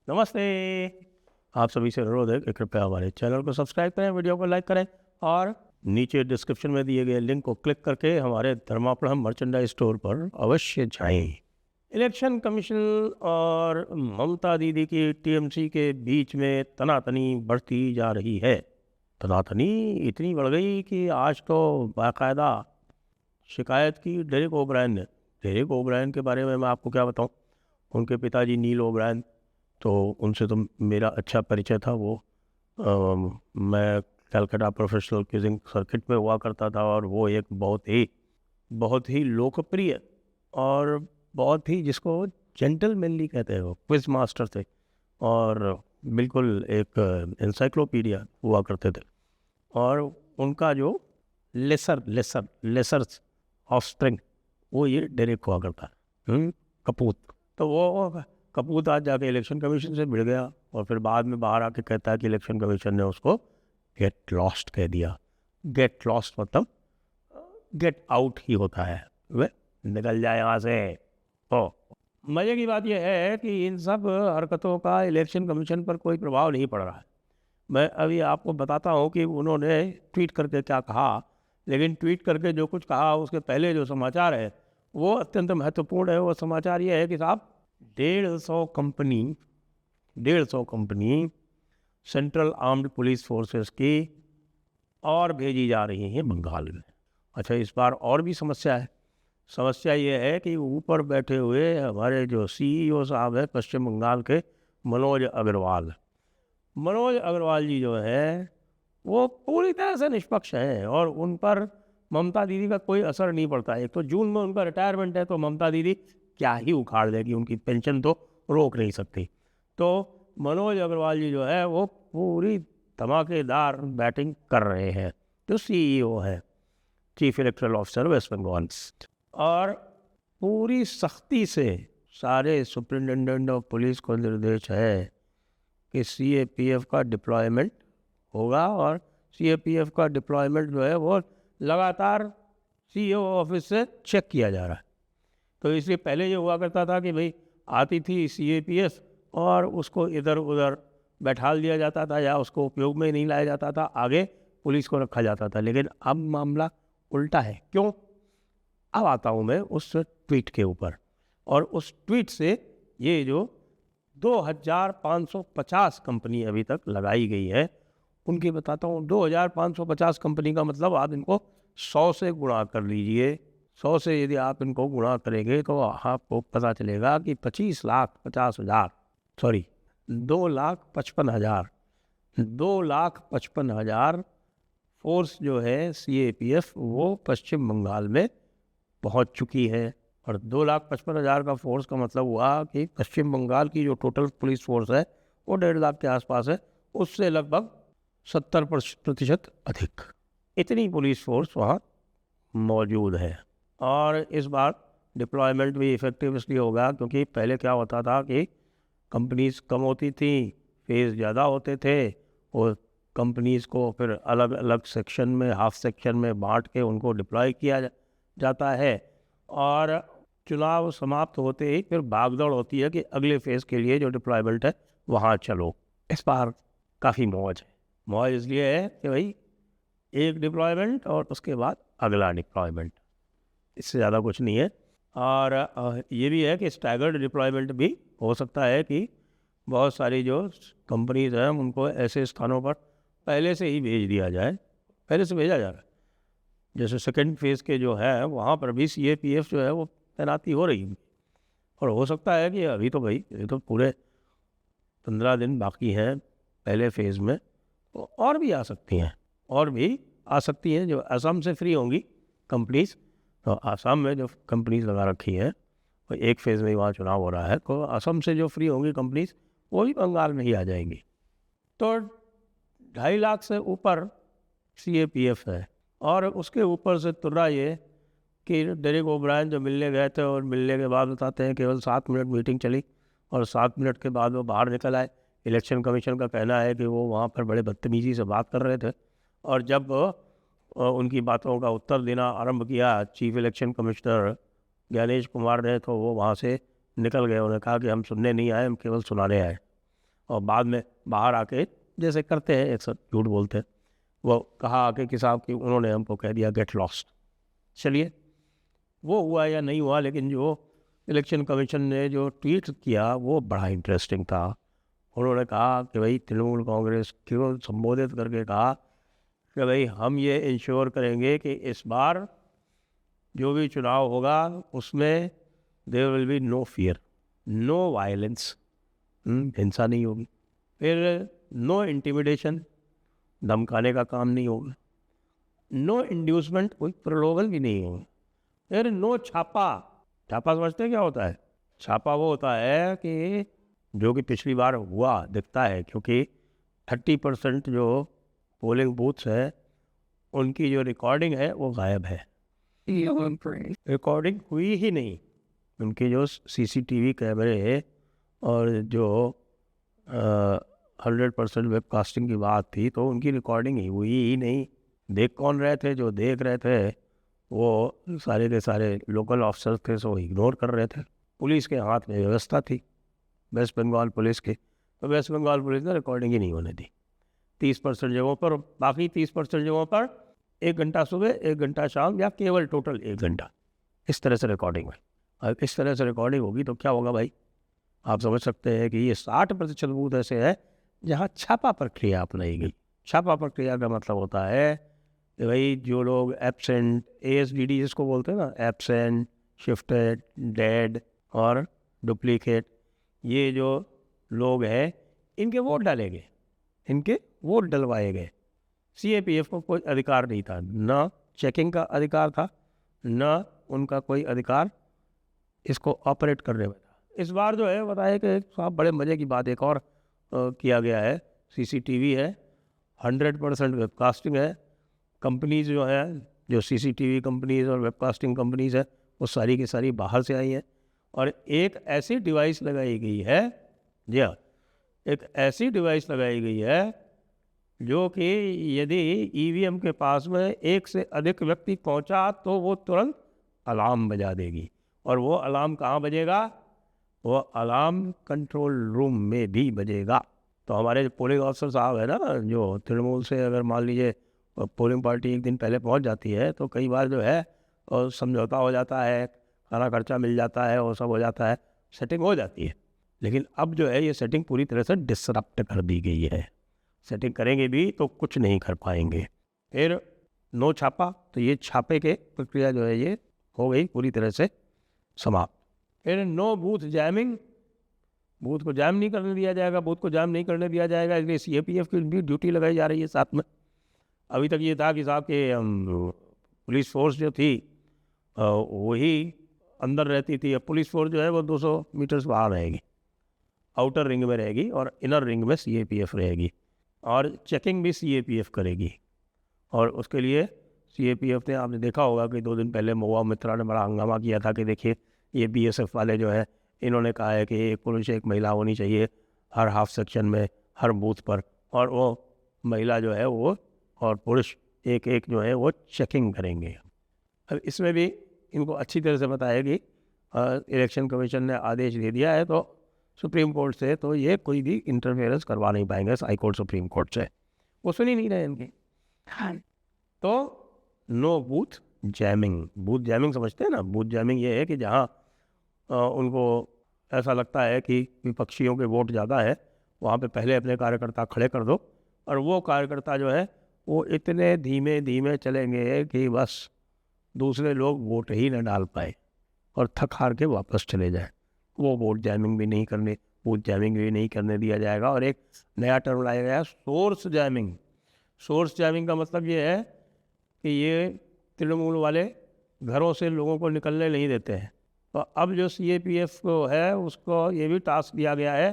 नमस्ते। आप सभी से अनुरोध है कि कृपया हमारे चैनल को सब्सक्राइब करें, वीडियो को लाइक करें और नीचे डिस्क्रिप्शन में दिए गए लिंक को क्लिक करके हमारे धर्मापणम मर्चेंडाइज स्टोर पर अवश्य जाएं। इलेक्शन कमीशन और ममता दीदी की टीएमसी के बीच में तनातनी बढ़ती जा रही है। तनातनी इतनी बढ़ गई कि आज तो बाकायदा शिकायत की डेरेक ओब्रायन ने। डेरेक ओब्रायन के बारे में मैं आपको क्या बताऊं। उनके पिताजी नील ओब्रायन, तो उनसे तो मेरा अच्छा परिचय था। वो मैं कलकत्ता प्रोफेशनल क्विजिंग सर्किट में हुआ करता था और वो एक बहुत ही लोकप्रिय और बहुत ही जिसको जेंटलमैनली कहते हैं वो क्विज मास्टर थे और बिल्कुल एक एनसाइक्लोपीडिया हुआ करते थे। और उनका जो लेसर ऑफस्प्रिंग वो ये डेरेक हुआ करता है, कपूत। तो वो कपूत आज जाके इलेक्शन कमीशन से मिल गया और फिर बाद में बाहर आके कहता है कि इलेक्शन कमीशन ने उसको गेट लॉस्ट कह दिया। गेट लॉस्ट मतलब गेट आउट ही होता है, वे निकल जाए यहाँ से। तो मज़े की बात यह है कि इन सब हरकतों का इलेक्शन कमीशन पर कोई प्रभाव नहीं पड़ रहा है। मैं अभी आपको बताता हूँ कि उन्होंने ट्वीट करके क्या कहा, लेकिन ट्वीट करके जो कुछ कहा उसके पहले जो समाचार है वो अत्यंत महत्वपूर्ण है। वो समाचार ये है कि साहब 150 company central armed police forces की और भेजी जा रही हैं बंगाल में। अच्छा, इस बार और भी समस्या है। समस्या ये है कि ऊपर बैठे हुए हमारे जो सीईओ साहब है पश्चिम बंगाल के, मनोज अग्रवाल जी जो है वो पूरी तरह से निष्पक्ष हैं और उन पर ममता दीदी का कोई असर नहीं पड़ता है। एक तो जून में उनका रिटायरमेंट है, तो ममता दीदी क्या ही उखाड़ देगी, उनकी पेंशन तो रोक नहीं सकती। तो मनोज अग्रवाल जी जो है वो पूरी धमाकेदार बैटिंग कर रहे हैं, जो सीईओ है, chief electoral officer West Bengal. और पूरी सख्ती से सारे सुपरिटेंडेंट ऑफ पुलिस को निर्देश है कि सीएपीएफ का डिप्लॉयमेंट होगा और सीएपीएफ का डिप्लॉयमेंट जो है वो लगातार सीईओ ऑफिस से चेक किया जा रहा है। तो इसलिए पहले ये हुआ करता था कि भाई आती थी सीएपीएफ और उसको इधर उधर बैठा दिया जाता था या उसको उपयोग में नहीं लाया जाता था, आगे पुलिस को रखा जाता था। लेकिन अब मामला उल्टा है। क्यों? अब आता हूँ मैं उस ट्वीट के ऊपर। और उस ट्वीट से ये जो 2550 कंपनी अभी तक लगाई गई है उनकी बताता हूँ। 2550 कंपनी का मतलब आप इनको 100 से गुणा कर लीजिए। 100 से यदि आप इनको गुणा करेंगे तो आपको पता चलेगा कि 2,55,000 फोर्स जो है सीएपीएफ वो पश्चिम बंगाल में पहुंच चुकी है। और 2,55,000 का फोर्स का मतलब हुआ कि पश्चिम बंगाल की जो टोटल पुलिस फोर्स है वो 1.5 लाख के आसपास है, उससे लगभग 70% अधिक इतनी पुलिस फोर्स वहाँ मौजूद है। और इस बार डिप्लॉयमेंट भी इफ़ेक्टिव इसलिए होगा क्योंकि पहले क्या होता था कि कंपनीज कम होती थी, फेज़ ज़्यादा होते थे और कंपनीज को फिर अलग अलग सेक्शन में, हाफ सेक्शन में बांट के उनको डिप्लॉय किया जाता है और चुनाव समाप्त होते ही फिर भागदौड़ होती है कि अगले फेज़ के लिए जो डिप्लॉयमेंट है वहाँ चलो। इस बार काफ़ी मौज है। मौज इसलिए है कि भाई एक डिप्लॉयमेंट और उसके बाद अगला डिप्लॉयमेंट, इससे ज़्यादा कुछ नहीं है। और ये भी है कि स्टैगर्ड डिप्लॉयमेंट भी हो सकता है कि बहुत सारी जो कंपनीज हैं उनको ऐसे स्थानों पर पहले से ही भेज दिया जाए, पहले से भेजा जा रहा है। जैसे सेकेंड फेज़ के जो है वहाँ पर भी सीएपीएफ जो है वो तैनाती हो रही है। और हो सकता है कि अभी तो भाई ये तो पूरे 15 दिन बाकी हैं पहले फेज़ में, तो और भी आ सकती हैं जो असम से फ्री होंगी कंपनीज। तो असम में जो कंपनीज लगा रखी हैं तो एक फेज़ में ही वहाँ चुनाव हो रहा है, तो असम से जो फ्री होंगी कंपनीज वो भी बंगाल में ही आ जाएंगी। तो 2.5 लाख से ऊपर सीएपीएफ है। और उसके ऊपर से तुर्रा ये कि डेरेक ओब्रायन जो मिलने गए थे और मिलने के बाद बताते हैं केवल 7 मिनट मीटिंग चली और 7 मिनट के बाद वो बाहर निकल आए। इलेक्शन कमीशन का कहना है कि वो वहाँ पर बड़े बदतमीजी से बात कर रहे थे और जब उनकी बातों का उत्तर देना आरंभ किया chief election commissioner Gyanesh Kumar ने, तो वो वहाँ से निकल गए। उन्होंने कहा कि हम सुनने नहीं आए, हम केवल सुनाने आए। और बाद में बाहर आके जैसे करते हैं अक्सर झूठ बोलते हैं, वो कहा आके कि साहब कि उन्होंने हमको कह दिया गेट लॉस्ट। चलिए वो हुआ या नहीं हुआ, लेकिन जो इलेक्शन कमीशन ने जो ट्वीट किया वो बड़ा इंटरेस्टिंग था। उन्होंने कहा कि भाई तृणमूल कांग्रेस को संबोधित करके कहा कि भाई हम ये इंश्योर करेंगे कि इस बार जो भी चुनाव होगा उसमें there will be no fear, no violence, हिंसा नहीं होगी, फिर नो इंटिमिडेशन, धमकाने का काम नहीं होगा, नो इंड्यूसमेंट, कोई प्रलोभन भी नहीं होगा, फिर नो छापा। छापा समझते हैं क्या होता है? छापा वो होता है कि जो कि पिछली बार हुआ दिखता है, क्योंकि 30% जो पोलिंग बूथ्स है उनकी जो रिकॉर्डिंग है वो गायब है, रिकॉर्डिंग हुई ही नहीं। उनके जो CCTV कैमरे है और जो 100% वेबकास्टिंग की बात थी तो उनकी रिकॉर्डिंग ही हुई ही नहीं। देख कौन रहे थे? जो देख रहे थे वो सारे के सारे लोकल ऑफिसर्स थे, सो इग्नोर कर रहे थे। पुलिस के हाथ में व्यवस्था थी, वेस्ट बंगाल पुलिस की, तो वेस्ट बंगाल पुलिस ने रिकॉर्डिंग ही नहीं होने दी 30% जगहों पर। बाकी 30% जगहों पर 1 घंटा सुबह 1 घंटा शाम या केवल टोटल 1 घंटा, इस तरह से रिकॉर्डिंग हुई। अब इस तरह से रिकॉर्डिंग होगी तो क्या होगा भाई? आप समझ सकते हैं कि ये 60% बूथ ऐसे है जहाँ छापा प्रक्रिया अपनाई गई। छापा प्रक्रिया का मतलब होता है कि भाई जो लोग एब्सेंट, ASDD जिसको बोलते हैं ना, एब्सेंट, शिफ्टेड, डेड और डुप्लीकेट, ये जो लोग हैं इनके वोट डाले गए, इनके वोट डलवाए गए। CAPF को कोई अधिकार नहीं था, ना चेकिंग का अधिकार था, ना उनका कोई अधिकार इसको ऑपरेट करने में था। इस बार जो है बताया कि साहब बड़े मज़े की बात एक और किया गया है, CCTV है, 100% वेबकास्टिंग है। कंपनीज जो है, जो CCTV कंपनीज और वेबकास्टिंग कंपनीज है, वो सारी की सारी बाहर से आई हैं और एक ऐसी डिवाइस लगाई गई है, जी हाँ, एक ऐसी डिवाइस लगाई गई है जो कि यदि EVM के पास में एक से अधिक व्यक्ति पहुंचा तो वो तुरंत अलार्म बजा देगी। और वो अलार्म कहाँ बजेगा? वो अलार्म कंट्रोल रूम में भी बजेगा। तो हमारे जो पोलिंग ऑफिसर साहब है ना, जो तृणमूल से अगर मान लीजिए पोलिंग पार्टी एक दिन पहले पहुंच जाती है तो कई बार जो है और समझौता हो जाता है, खाना खर्चा मिल जाता है और सब हो जाता है, सेटिंग हो जाती है। लेकिन अब जो है ये सेटिंग पूरी तरह से डिसरप्ट कर दी गई है। सेटिंग करेंगे भी तो कुछ नहीं कर पाएंगे। फिर नो छापा, तो ये छापे के प्रक्रिया जो है ये हो गई पूरी तरह से समाप्त। फिर नो बूथ जैमिंग, बूथ को जैम नहीं करने दिया जाएगा, बूथ को जैम नहीं करने दिया जाएगा, इसलिए CAPF की भी ड्यूटी लगाई जा रही है साथ में। अभी तक ये था कि साहब के पुलिस फोर्स जो थी वही अंदर रहती थी। अब पुलिस फोर्स जो है वो 200 मीटर्स बाहर रहेगी, आउटर रिंग में रहेगी और इनर रिंग में CAPF रहेगी और चेकिंग भी CAPF करेगी। और उसके लिए CAPF ने, आपने देखा होगा कि 2 दिन पहले महुआ मित्रा ने बड़ा हंगामा किया था कि देखिए ये BSF वाले जो है इन्होंने कहा है कि एक पुरुष एक महिला होनी चाहिए हर हाफ सेक्शन में, हर बूथ पर, और वो महिला जो है वो और पुरुष एक एक जो है वो चेकिंग करेंगे। अब इसमें भी इनको अच्छी तरह से बताया कि इलेक्शन कमीशन ने आदेश दे दिया है तो सुप्रीम कोर्ट से, तो ये कोई भी इंटरफेरेंस करवा नहीं पाएंगे हाई कोर्ट सुप्रीम कोर्ट से, वो सुन ही नहीं रहे इनकी। तो no booth jamming. Booth jamming समझते हैं ना? बूथ जैमिंग ये है कि जहाँ उनको ऐसा लगता है कि विपक्षियों के वोट ज़्यादा है, वहाँ पे पहले अपने कार्यकर्ता खड़े कर दो और वो कार्यकर्ता जो है वो इतने धीमे धीमे चलेंगे कि बस दूसरे लोग वोट ही न डाल पाए और थक हार के वापस चले जाए। वो वोट जैमिंग भी नहीं करने, बूथ जैमिंग भी नहीं करने दिया जाएगा। और एक नया टर्म लाया गया, सोर्स जैमिंग। सोर्स जैमिंग का मतलब ये है कि ये तृणमूल वाले घरों से लोगों को निकलने नहीं देते हैं। तो अब जो CAPF को है उसको ये भी टास्क दिया गया है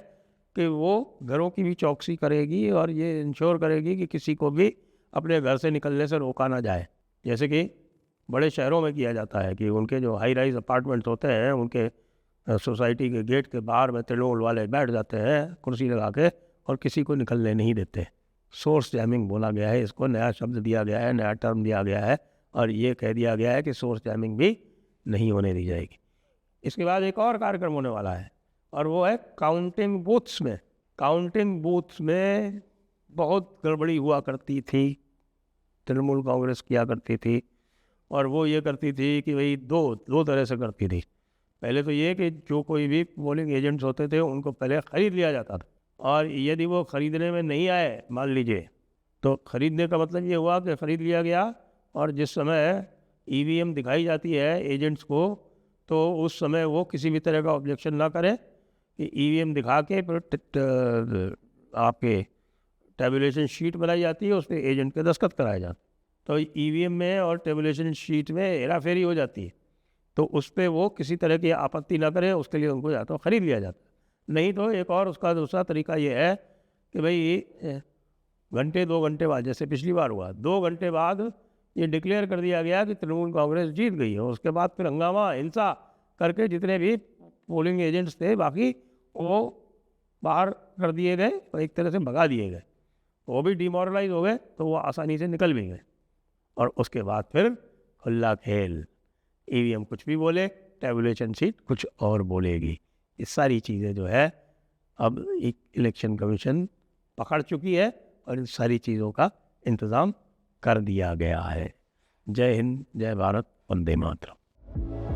कि वो घरों की भी चौकसी करेगी और ये इंश्योर करेगी कि किसी को भी अपने घर से निकलने से रोका ना जाए। जैसे कि बड़े शहरों में किया जाता है कि उनके जो हाई राइज अपार्टमेंट्स होते हैं उनके सोसाइटी के गेट के बाहर में तृणमूल वाले बैठ जाते हैं कुर्सी लगा के और किसी को निकलने नहीं देते। सोर्स जैमिंग बोला गया है, इसको नया शब्द दिया गया है, नया टर्म दिया गया है और ये कह दिया गया है कि सोर्स जैमिंग भी नहीं होने दी जाएगी। इसके बाद एक और कार्यक्रम होने वाला है और वो है काउंटिंग बूथ्स में। काउंटिंग बूथ्स में बहुत गड़बड़ी हुआ करती थी, तृणमूल कांग्रेस किया करती थी। और वो ये करती थी कि भाई दो तरह से करती थी। पहले तो ये कि जो कोई भी पोलिंग एजेंट्स होते थे उनको पहले ख़रीद लिया जाता था, और यदि वो ख़रीदने में नहीं आए मान लीजिए, तो ख़रीदने का मतलब ये हुआ कि ख़रीद लिया गया, और जिस समय ईवीएम दिखाई जाती है एजेंट्स को, तो उस समय वो किसी भी तरह का ऑब्जेक्शन ना करें कि ईवीएम दिखा के फिर आपके टेबुलेशन शीट बनाई जाती है, उस पर एजेंट के दस्तखत कराए जाते। तो ईवीएम में और टेबुलेशन शीट में हेराफेरी हो जाती है, तो उस पर वो किसी तरह की आपत्ति ना करें, उसके लिए उनको या तो ख़रीद लिया जाता है। नहीं तो एक और उसका दूसरा तरीका ये है कि भाई घंटे 2 घंटे बाद, जैसे पिछली बार हुआ, 2 घंटे बाद ये डिक्लेयर कर दिया गया कि तृणमूल कांग्रेस जीत गई है। उसके बाद फिर हंगामा हिंसा करके जितने भी पोलिंग एजेंट्स थे बाकी वो बाहर कर दिए गए और एक तरह से भगा दिए गए, वो भी डिमोरलाइज हो गए, तो वो आसानी से निकल भी गए। और उसके बाद फिर खुला खेल, ईवीएम कुछ भी बोले, टेबुलेशन शीट कुछ और बोलेगी। ये सारी चीज़ें जो है अब एक इलेक्शन कमीशन पकड़ चुकी है और इन सारी चीज़ों का इंतज़ाम कर दिया गया है। जय हिंद, जय भारत, वंदे मातरम।